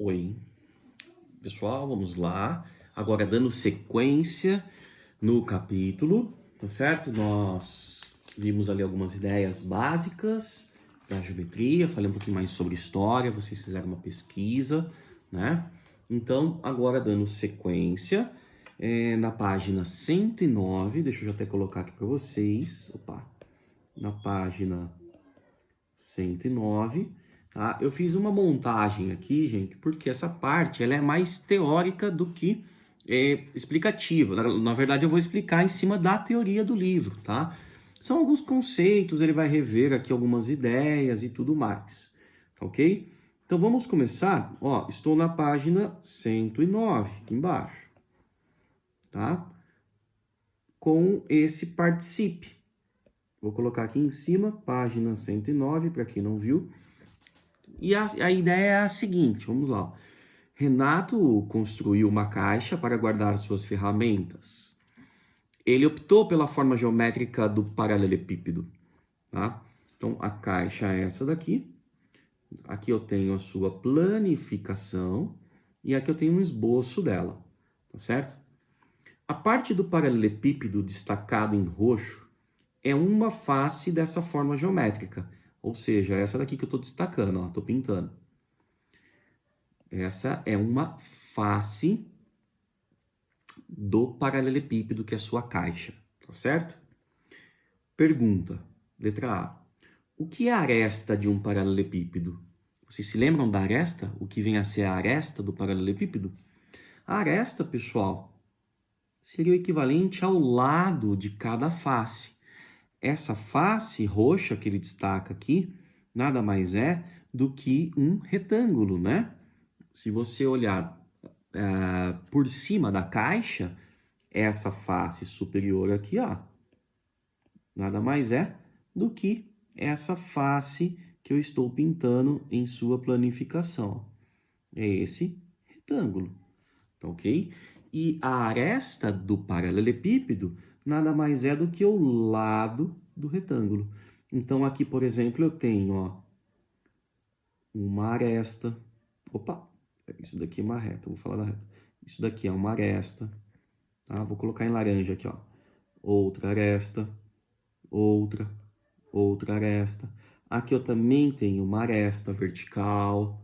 Oi, pessoal, vamos lá. Agora, dando sequência no capítulo, tá certo? Nós vimos ali algumas ideias básicas da geometria, falei um pouquinho mais sobre história, vocês fizeram uma pesquisa, né? Então, agora dando sequência, na página 109, deixa eu já até colocar aqui para vocês, na página 109, tá? Eu fiz uma montagem aqui, gente, porque essa parte ela é mais teórica do que explicativa. Na verdade, eu vou explicar em cima da teoria do livro, tá? São alguns conceitos, ele vai rever aqui algumas ideias e tudo mais, tá ok? Então, vamos começar. Ó, estou na página 109, aqui embaixo, tá? Com esse participe. Vou colocar aqui em cima, página 109, para quem não viu. E a ideia é a seguinte, vamos lá. Renato construiu uma caixa para guardar suas ferramentas. Ele optou pela forma geométrica do paralelepípedo, tá? Então, a caixa é essa daqui. Aqui eu tenho a sua planificação e aqui eu tenho um esboço dela, tá certo? A parte do paralelepípedo destacado em roxo é uma face dessa forma geométrica, ou seja, essa daqui que eu estou destacando, ó, estou pintando. Essa é uma face do paralelepípedo, que é a sua caixa, tá certo? Pergunta, letra A. O que é a aresta de um paralelepípedo? Vocês se lembram da aresta? O que vem a ser a aresta do paralelepípedo? A aresta, pessoal, seria o equivalente ao lado de cada face. Essa face roxa que ele destaca aqui, nada mais é do que um retângulo, né? Se você olhar por cima da caixa, essa face superior aqui, ó, nada mais é do que essa face que eu estou pintando em sua planificação. É esse retângulo, tá ok? E a aresta do paralelepípedo nada mais é do que o lado do retângulo. Então, aqui, por exemplo, eu tenho, ó, uma aresta. Opa, isso daqui é uma reta, vou falar da reta. Isso daqui é uma aresta, tá? Vou colocar em laranja aqui, ó. Outra aresta, outra aresta. Aqui eu também tenho uma aresta vertical,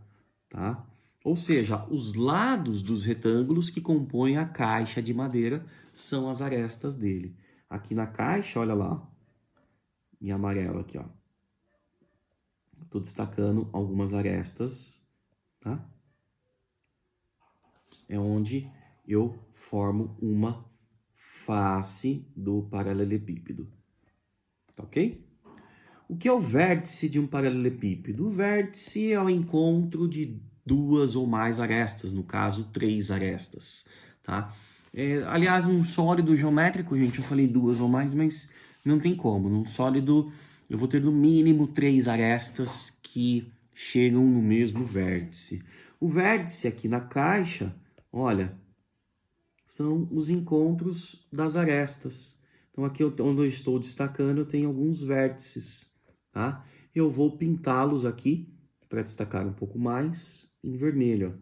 tá? Ou seja, os lados dos retângulos que compõem a caixa de madeira são as arestas dele. Aqui na caixa, olha lá, em amarelo aqui, ó. Estou destacando algumas arestas, tá? É onde eu formo uma face do paralelepípedo, tá ok? O que é o vértice de um paralelepípedo? O vértice é o encontro de duas ou mais arestas, no caso, 3 arestas, tá? Aliás, num sólido geométrico, gente, eu falei duas ou mais, mas não tem como. Num sólido, eu vou ter no mínimo 3 arestas que chegam no mesmo vértice. O vértice aqui na caixa, olha, são os encontros das arestas. Então, aqui onde eu estou destacando, eu tenho alguns vértices, tá? Eu vou pintá-los aqui para destacar um pouco mais em vermelho.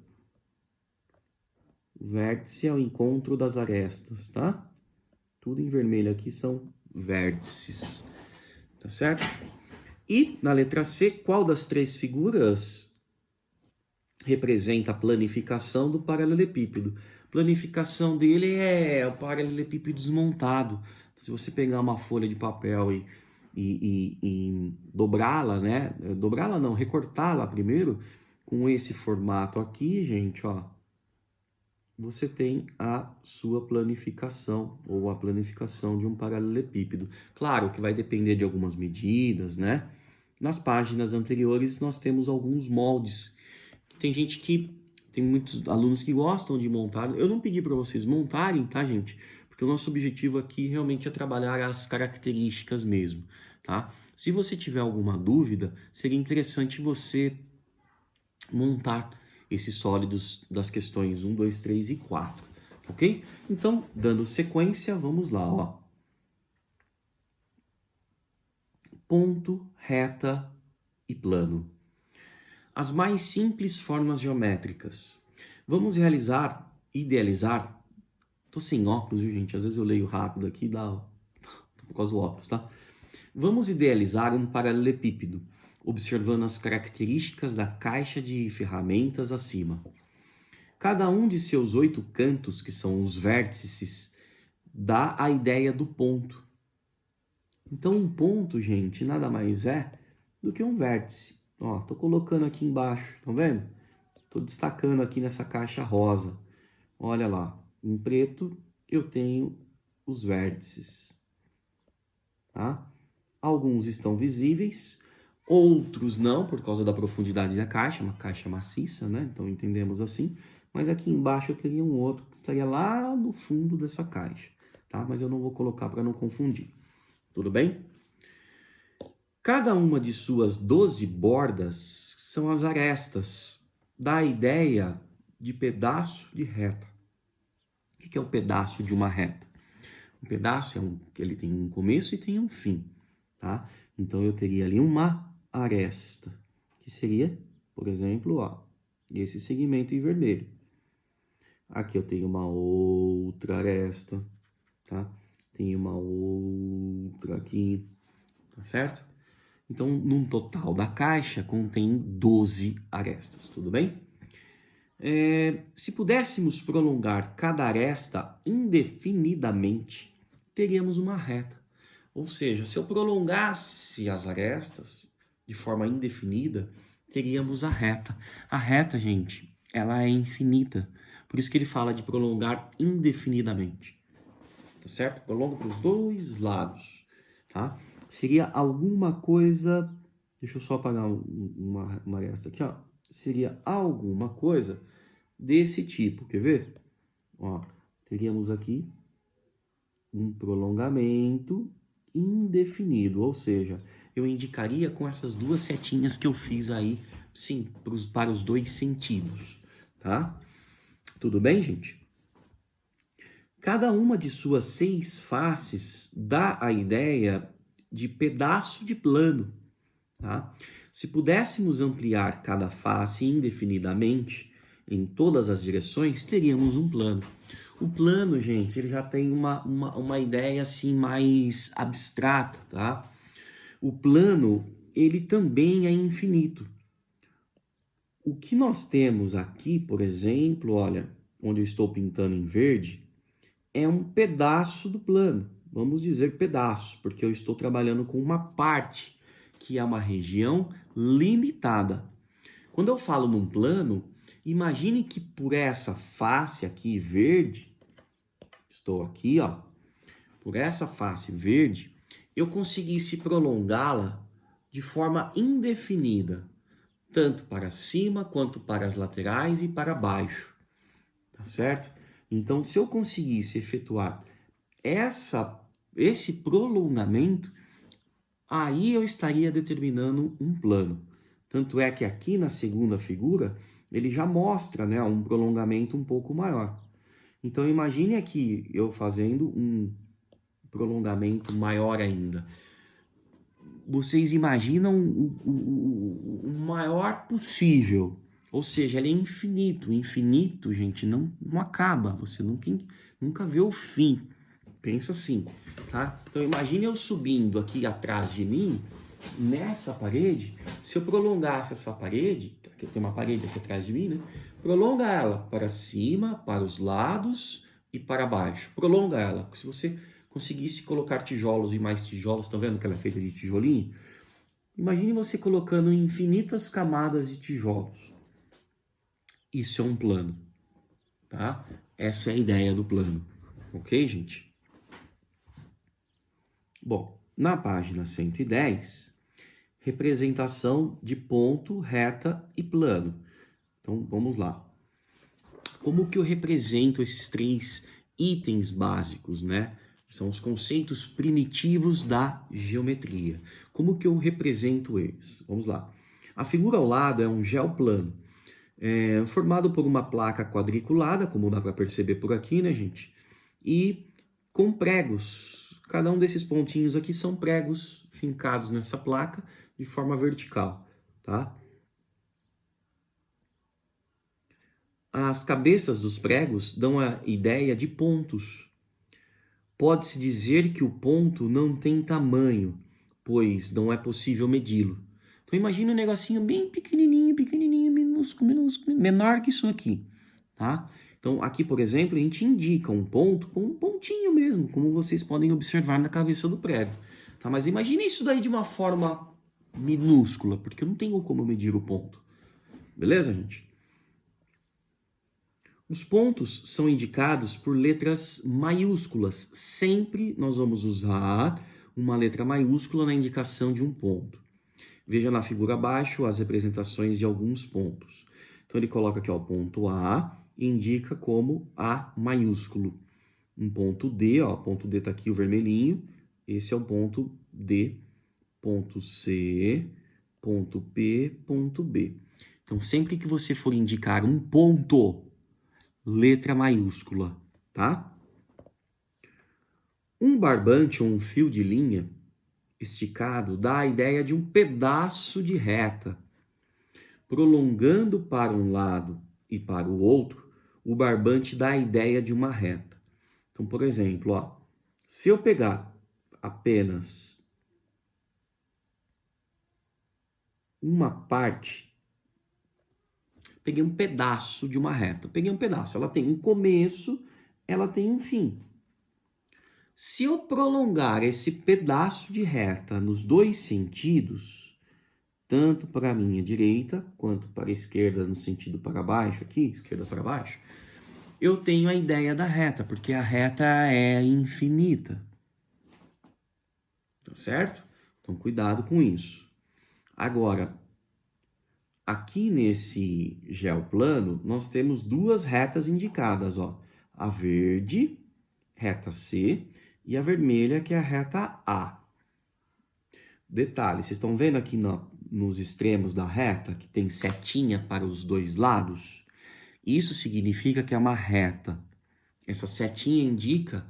O vértice é o encontro das arestas, tá? Tudo em vermelho aqui são vértices, tá certo? E na letra C, qual das 3 figuras representa a planificação do paralelepípedo? A planificação dele é o paralelepípedo desmontado. Se você pegar uma folha de papel e dobrá-la, né? Dobrá-la não, recortá-la primeiro com esse formato aqui, gente, ó. Você tem a sua planificação ou a planificação de um paralelepípedo. Claro que vai depender de algumas medidas, né? Nas páginas anteriores nós temos alguns moldes. Tem muitos alunos que gostam de montar. Eu não pedi para vocês montarem, tá, gente? Porque o nosso objetivo aqui realmente é trabalhar as características mesmo, tá? Se você tiver alguma dúvida, seria interessante você montar esses sólidos das questões 1, 2, 3 e 4, ok? Então, dando sequência, vamos lá, ó. Ponto, reta e plano. as mais simples formas geométricas. Vamos idealizar. Tô sem óculos, viu, gente? Às vezes eu leio rápido aqui, dá por causa do óculos, tá? Vamos idealizar um paralelepípedo, observando as características da caixa de ferramentas acima. Cada um de seus 8 cantos, que são os vértices, dá a ideia do ponto. Então, um ponto, gente, nada mais é do que um vértice. Ó, tô colocando aqui embaixo, tá vendo? Tô destacando aqui nessa caixa rosa. Olha lá, em preto eu tenho os vértices, tá? Alguns estão visíveis, outros não, por causa da profundidade da caixa, uma caixa maciça, né? Então entendemos assim. Mas aqui embaixo eu teria um outro que estaria lá no fundo dessa caixa, tá? Mas eu não vou colocar para não confundir. Tudo bem? Cada uma de suas 12 bordas são as arestas, dá a ideia de pedaço de reta. O que é o pedaço de uma reta? Um pedaço ele tem um começo e tem um fim, tá? Então eu teria ali uma aresta, que seria, por exemplo, ó, esse segmento em vermelho. Aqui eu tenho uma outra aresta, tá? Tem uma outra aqui, tá certo? Então, num total da caixa, contém 12 arestas, tudo bem? Se pudéssemos prolongar cada aresta indefinidamente, teríamos uma reta. Ou seja, se eu prolongasse as arestas de forma indefinida, teríamos a reta. A reta, gente, ela é infinita. Por isso que ele fala de prolongar indefinidamente. Tá certo? Prolonga para os dois lados, tá? Seria alguma coisa... Deixa eu só apagar uma aresta aqui, ó. Seria alguma coisa desse tipo, quer ver? Ó, teríamos aqui um prolongamento indefinido, ou seja, eu indicaria com essas duas setinhas que eu fiz aí, sim, para os dois sentidos, tá? Tudo bem, gente? Cada uma de suas 6 faces dá a ideia de pedaço de plano, tá? Se pudéssemos ampliar cada face indefinidamente em todas as direções, teríamos um plano. O plano, gente, ele já tem uma ideia assim mais abstrata, tá? O plano, ele também é infinito. O que nós temos aqui, por exemplo, olha, onde eu estou pintando em verde, é um pedaço do plano. Vamos dizer pedaço, porque eu estou trabalhando com uma parte, que é uma região limitada. Quando eu falo num plano, imagine que por essa face aqui verde, estou aqui, ó, por essa face verde, eu conseguisse prolongá-la de forma indefinida, tanto para cima quanto para as laterais e para baixo, tá certo? Então, se eu conseguisse efetuar esse prolongamento, aí eu estaria determinando um plano. Tanto é que aqui na segunda figura, ele já mostra, né, um prolongamento um pouco maior. Então, imagine aqui eu fazendo um prolongamento maior ainda. Vocês imaginam o maior possível. Ou seja, ele é infinito. O infinito, gente, não acaba. Você nunca vê o fim. Pensa assim, tá? Então, imagine eu subindo aqui atrás de mim, nessa parede. Se eu prolongasse essa parede, aqui tem uma parede aqui atrás de mim, né? Prolonga ela para cima, para os lados e para baixo. Prolonga ela. Se você conseguisse colocar tijolos e mais tijolos, estão vendo que ela é feita de tijolinho? Imagine você colocando infinitas camadas de tijolos. Isso é um plano, tá? Essa é a ideia do plano, ok, gente? Bom, na página 110, representação de ponto, reta e plano. Então, vamos lá. Como que eu represento esses 3 itens básicos, né? São os conceitos primitivos da geometria. Como que eu represento eles? Vamos lá. A figura ao lado é um geoplano, formado por uma placa quadriculada, como dá para perceber por aqui, né, gente? E com pregos. Cada um desses pontinhos aqui são pregos fincados nessa placa de forma vertical, tá? As cabeças dos pregos dão a ideia de pontos. Pode-se dizer que o ponto não tem tamanho, pois não é possível medi-lo. Então imagina um negocinho bem pequenininho, minúsculo, menor que isso aqui, tá? Então aqui, por exemplo, a gente indica um ponto com um pontinho mesmo, como vocês podem observar na cabeça do prego, tá? Mas imagine isso daí de uma forma minúscula, porque eu não tenho como medir o ponto. Beleza, gente? Os pontos são indicados por letras maiúsculas. Sempre nós vamos usar uma letra maiúscula na indicação de um ponto. Veja na figura abaixo as representações de alguns pontos. Então ele coloca aqui ó, o ponto A e indica como A maiúsculo. Um ponto D, ó, ponto D está aqui o vermelhinho. Esse é o ponto D, ponto C, ponto P, ponto B. Então sempre que você for indicar um ponto, letra maiúscula, tá? Um barbante ou um fio de linha esticado dá a ideia de um pedaço de reta. Prolongando para um lado e para o outro, o barbante dá a ideia de uma reta. Então, por exemplo, ó, se eu pegar apenas uma parte, peguei um pedaço de uma reta. Peguei um pedaço, ela tem um começo, ela tem um fim. Se eu prolongar esse pedaço de reta nos dois sentidos, tanto para a minha direita quanto para a esquerda, no sentido para baixo aqui, esquerda para baixo, eu tenho a ideia da reta, porque a reta é infinita. Tá certo? Então, cuidado com isso. Agora, aqui nesse geoplano, nós temos duas retas indicadas, ó. A verde, reta C, e a vermelha, que é a reta A. Detalhe, vocês estão vendo aqui nos extremos da reta, que tem setinha para os dois lados? Isso significa que é uma reta. Essa setinha indica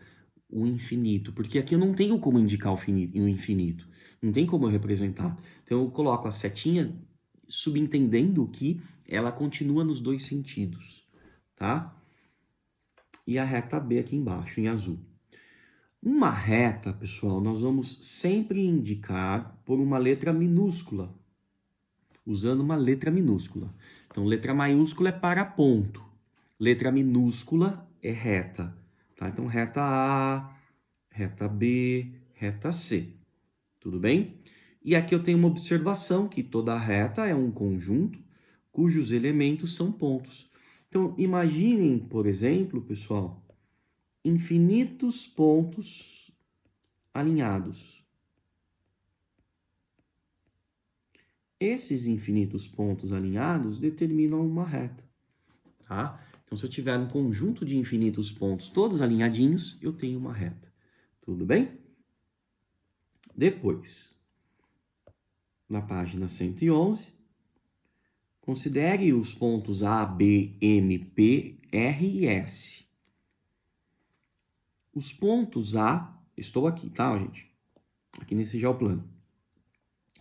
o infinito, porque aqui eu não tenho como indicar o infinito. Não tem como eu representar. Então eu coloco a setinha subentendendo que ela continua nos dois sentidos, tá? E a reta B aqui embaixo, em azul. Uma reta, pessoal, nós vamos sempre indicar por uma letra minúscula, usando uma letra minúscula. Então, letra maiúscula é para ponto, letra minúscula é reta, tá? Então, reta A, reta B, reta C, tudo bem? E aqui eu tenho uma observação que toda reta é um conjunto cujos elementos são pontos. Então, imaginem, por exemplo, pessoal, infinitos pontos alinhados. Esses infinitos pontos alinhados determinam uma reta, tá? Então, se eu tiver um conjunto de infinitos pontos todos alinhadinhos, eu tenho uma reta. Tudo bem? Depois, na página 111, considere os pontos A, B, M, P, R e S. Os pontos A, estou aqui, tá, gente? Aqui nesse geoplano.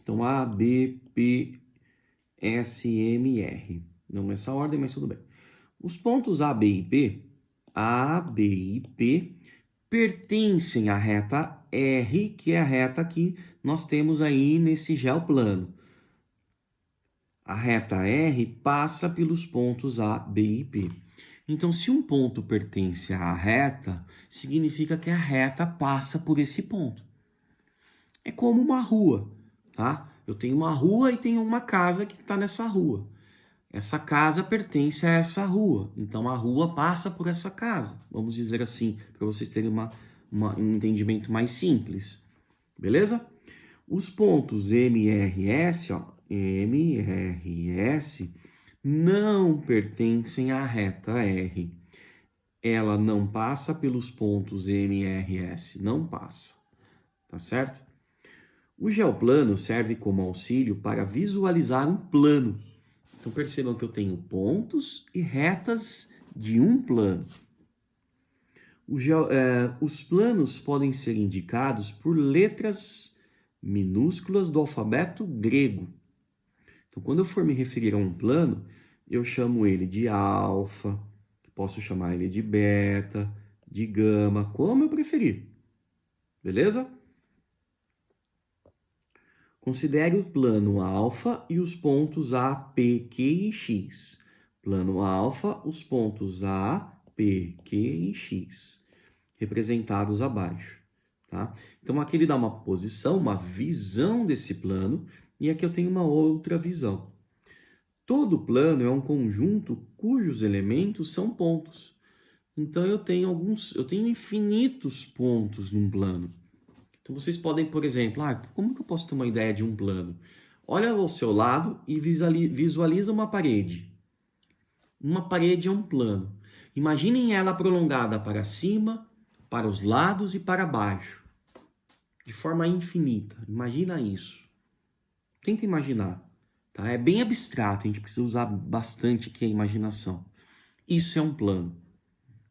Então, A, B, P, S, M, R. Não nessa ordem, mas tudo bem. Os pontos A, B e P, pertencem à reta R, que é a reta que nós temos aí nesse geoplano. A reta R passa pelos pontos A, B e P. Então, se um ponto pertence à reta, significa que a reta passa por esse ponto. É como uma rua, tá? Eu tenho uma rua e tenho uma casa que está nessa rua. Essa casa pertence a essa rua, então a rua passa por essa casa. Vamos dizer assim, para vocês terem um entendimento mais simples. Beleza? Os pontos M, R, S, ó, M, R, S, não pertencem à reta R. Ela não passa pelos pontos M, R, S. Não passa. Tá certo? O geoplano serve como auxílio para visualizar um plano. Então percebam que eu tenho pontos e retas de um plano. Os planos podem ser indicados por letras minúsculas do alfabeto grego. Então, quando eu for me referir a um plano, eu chamo ele de alfa, posso chamar ele de beta, de gama, como eu preferir. Beleza? Considere o plano alfa e os pontos A, P, Q e X. Plano alfa, os pontos A, P, Q e X, representados abaixo. Tá? Então aqui ele dá uma posição, uma visão desse plano, e aqui eu tenho uma outra visão. Todo plano é um conjunto cujos elementos são pontos. Então eu tenho infinitos pontos num plano. Então vocês podem, por exemplo, como que eu posso ter uma ideia de um plano? Olha ao seu lado e visualiza uma parede. Uma parede é um plano. Imaginem ela prolongada para cima, para os lados e para baixo, de forma infinita. Imagina isso. Tenta imaginar. Tá? É bem abstrato, a gente precisa usar bastante aqui a imaginação. Isso é um plano.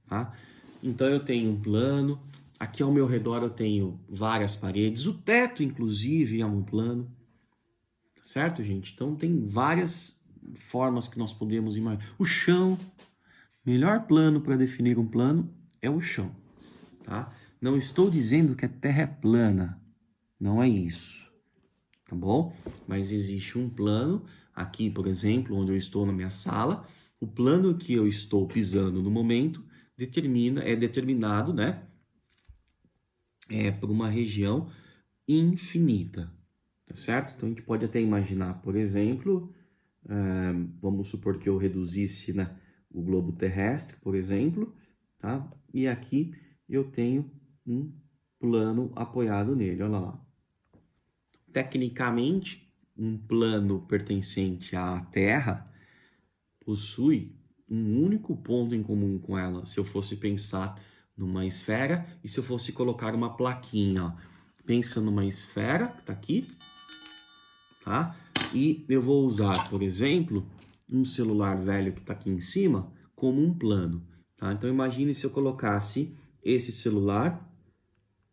Tá? Então eu tenho um plano. Aqui ao meu redor eu tenho várias paredes. O teto, inclusive, é um plano. Certo, gente? Então tem várias formas que nós podemos imaginar. O chão, melhor plano para definir um plano é o chão. Tá? Não estou dizendo que a Terra é plana. Não é isso. Tá bom? Mas existe um plano. Aqui, por exemplo, onde eu estou na minha sala, o plano que eu estou pisando no momento é determinado, né? Por uma região infinita, tá certo? Então a gente pode até imaginar, por exemplo, vamos supor que eu reduzisse, né, o globo terrestre, por exemplo, tá? E aqui eu tenho um plano apoiado nele, olha lá. Tecnicamente, um plano pertencente à Terra possui um único ponto em comum com ela, se eu fosse pensar numa esfera e se eu fosse colocar uma plaquinha, ó. Pensa numa esfera que está aqui, tá? E eu vou usar, por exemplo, um celular velho que está aqui em cima como um plano, tá? Então imagine se eu colocasse esse celular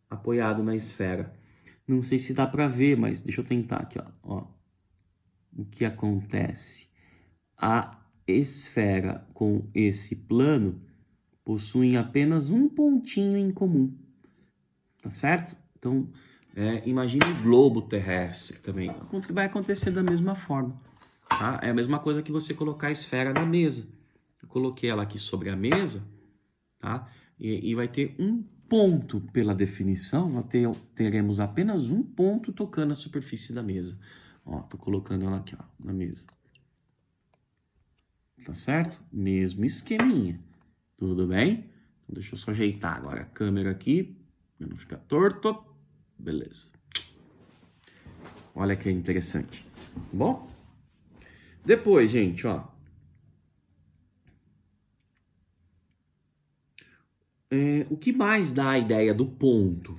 apoiado na esfera. Não sei se dá para ver, mas deixa eu tentar aqui, ó. O que acontece? A esfera com esse plano possuem apenas um pontinho em comum, tá certo? Então, imagine o globo terrestre também. Vai acontecer da mesma forma, tá? É a mesma coisa que você colocar a esfera na mesa. Eu coloquei ela aqui sobre a mesa, tá? E vai ter um ponto pela definição, teremos apenas um ponto tocando a superfície da mesa. Ó, tô colocando ela aqui, ó, na mesa. Tá certo? Mesmo esqueminha. Tudo bem? Deixa eu só ajeitar agora a câmera aqui, pra não ficar torto. Beleza. Olha que interessante. Bom? Depois, gente, ó. O que mais dá a ideia do ponto?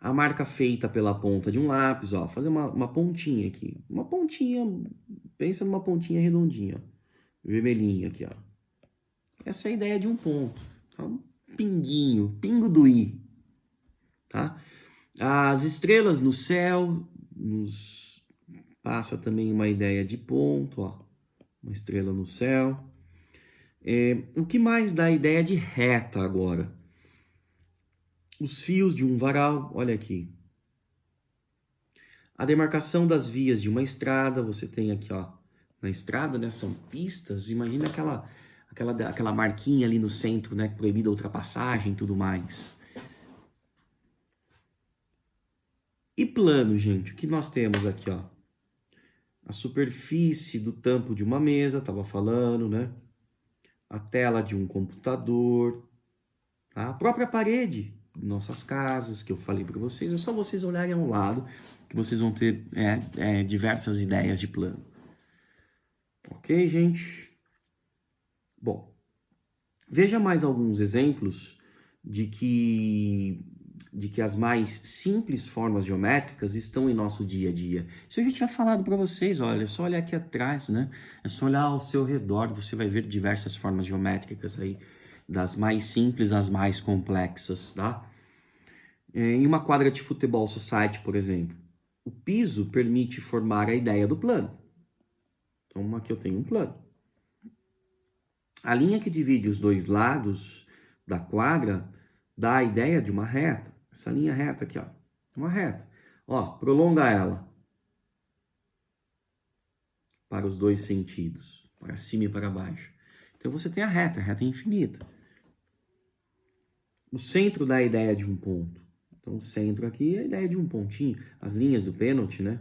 A marca feita pela ponta de um lápis, ó. Fazer uma pontinha aqui. Uma pontinha, pensa numa pontinha redondinha, ó. Vermelhinha aqui, ó. Essa é a ideia de um ponto. Um pinguinho, pingo do i, tá? As estrelas no céu nos passa também uma ideia de ponto, ó. Uma estrela no céu. O que mais dá a ideia de reta agora? Os fios de um varal, olha aqui. A demarcação das vias de uma estrada, você tem aqui, ó. Na estrada, né, são pistas. Imagina aquela marquinha ali no centro, né, proibida a ultrapassagem e tudo mais. E plano, gente, o que nós temos aqui, ó? A superfície do tampo de uma mesa, estava falando, né? A tela de um computador, tá? A própria parede de nossas casas, que eu falei para vocês. É só vocês olharem ao lado que vocês vão ter diversas ideias de plano. Ok, gente? Bom, veja mais alguns exemplos de que as mais simples formas geométricas estão em nosso dia a dia. Isso eu já tinha falado para vocês, olha, é só olhar aqui atrás, né? É só olhar ao seu redor, você vai ver diversas formas geométricas aí, das mais simples às mais complexas, tá? Em uma quadra de futebol society, por exemplo, o piso permite formar a ideia do plano. Então aqui eu tenho um plano. A linha que divide os dois lados da quadra dá a ideia de uma reta. Essa linha reta aqui, ó, uma reta. Ó, prolonga ela para os dois sentidos, para cima e para baixo. Então você tem a reta infinita. O centro dá a ideia de um ponto. Então o centro aqui é a ideia de um pontinho. As linhas do pênalti, né?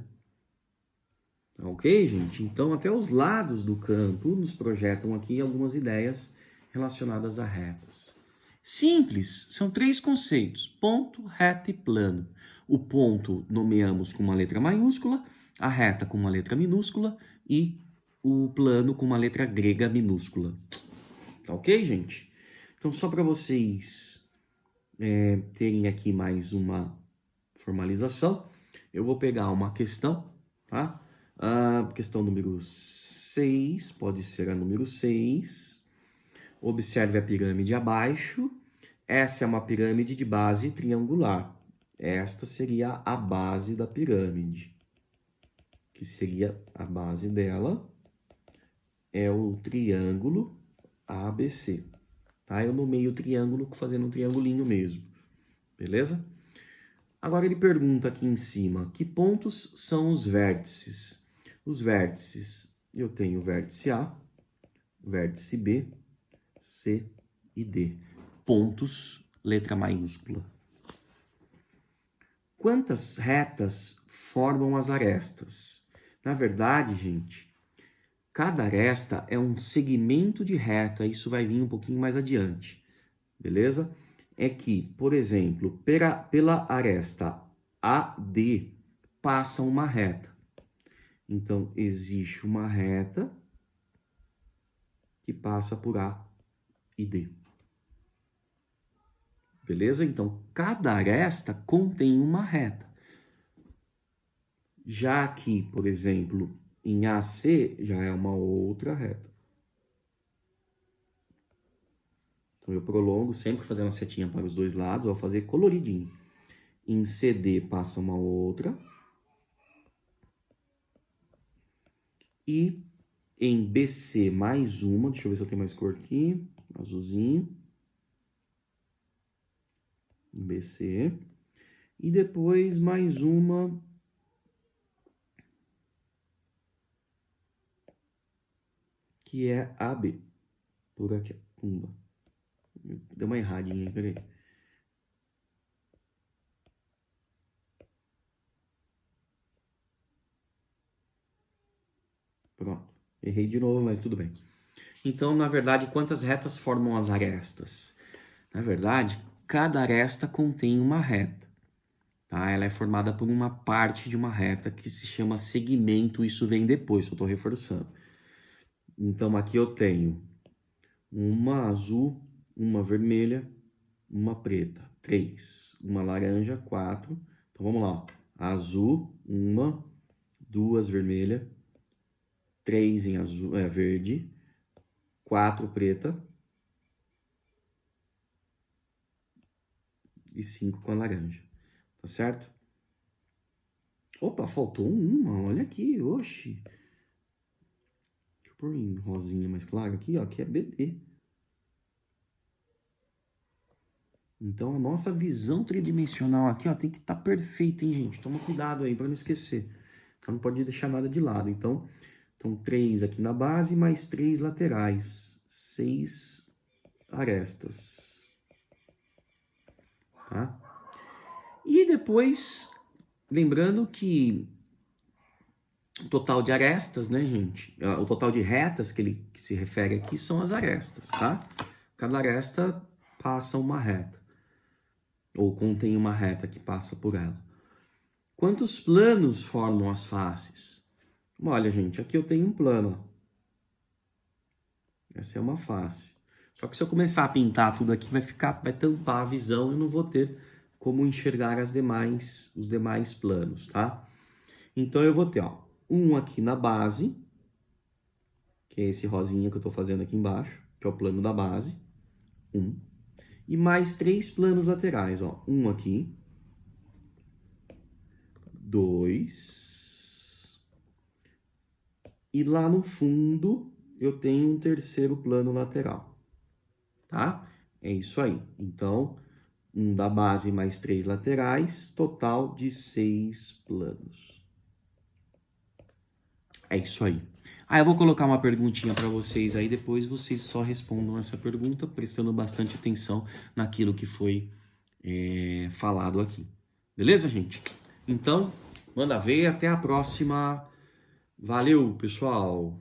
Ok, gente? Então até os lados do campo nos projetam aqui algumas ideias relacionadas a retas. Simples, são 3 conceitos: ponto, reta e plano. O ponto nomeamos com uma letra maiúscula, a reta com uma letra minúscula e o plano com uma letra grega minúscula. Tá ok, gente? Então, só para vocês terem aqui mais uma formalização, eu vou pegar uma questão, tá? A questão número 6, pode ser a número 6. Observe a pirâmide abaixo. Essa é uma pirâmide de base triangular. Esta seria a base da pirâmide. Que seria a base dela. É o triângulo ABC. Tá? Eu nomeio o triângulo fazendo um triangulinho mesmo. Beleza? Agora ele pergunta aqui em cima, que pontos são os vértices? Os vértices, eu tenho o vértice A, vértice B, C e D. Pontos, letra maiúscula. Quantas retas formam as arestas? Na verdade, gente, cada aresta é um segmento de reta, isso vai vir um pouquinho mais adiante, beleza? É que, por exemplo, pela aresta AD passa uma reta. Então, existe uma reta que passa por A e D. Beleza? Então, cada aresta contém uma reta. Já aqui, por exemplo, em AC, já é uma outra reta. Então, eu prolongo, sempre fazendo a setinha para os dois lados, vou fazer coloridinho. Em CD passa uma outra. E em BC mais uma, deixa eu ver se eu tenho mais cor aqui, azulzinho. Em BC. E depois mais uma que é AB. Por aqui, pumba. Deu uma erradinha aí, peraí. Pronto. Errei de novo, mas tudo bem. Então, na verdade, quantas retas formam as arestas? Na verdade, cada aresta contém uma reta. Tá? Ela é formada por uma parte de uma reta que se chama segmento. Isso vem depois, eu estou reforçando. Então, aqui eu tenho uma azul, uma vermelha, uma preta, 3. Uma laranja, 4. Então, vamos lá. Azul, uma, 2 vermelha, 3 em azul, verde, 4 preta e 5 com a laranja. Tá certo? Opa, faltou uma, olha aqui, oxi. Deixa eu pôr em rosinha mais claro aqui, ó, aqui é BD. Então a nossa visão tridimensional aqui, ó, tem que estar perfeita, hein, gente? Toma cuidado aí para não esquecer. Então não pode deixar nada de lado. Então, 3 aqui na base, mais 3 laterais. 6 arestas. Tá? E depois, lembrando que o total de arestas, né, gente? O total de retas que ele se refere aqui são as arestas, tá? Cada aresta passa uma reta. Ou contém uma reta que passa por ela. Quantos planos formam as faces? Olha, gente, aqui eu tenho um plano. Essa é uma face. Só que se eu começar a pintar tudo aqui, vai tampar a visão e eu não vou ter como enxergar os demais planos, tá? Então eu vou ter, ó, um aqui na base, que é esse rosinha que eu tô fazendo aqui embaixo, que é o plano da base. E mais 3 planos laterais, ó. Um aqui. 2. E lá no fundo, eu tenho um terceiro plano lateral, tá? É isso aí. Então, 1 da base mais 3 laterais, total de 6 planos. É isso aí. Ah, eu vou colocar uma perguntinha para vocês aí, depois vocês só respondam essa pergunta, prestando bastante atenção naquilo que foi falado aqui. Beleza, gente? Então, manda ver, até a próxima. Valeu, pessoal!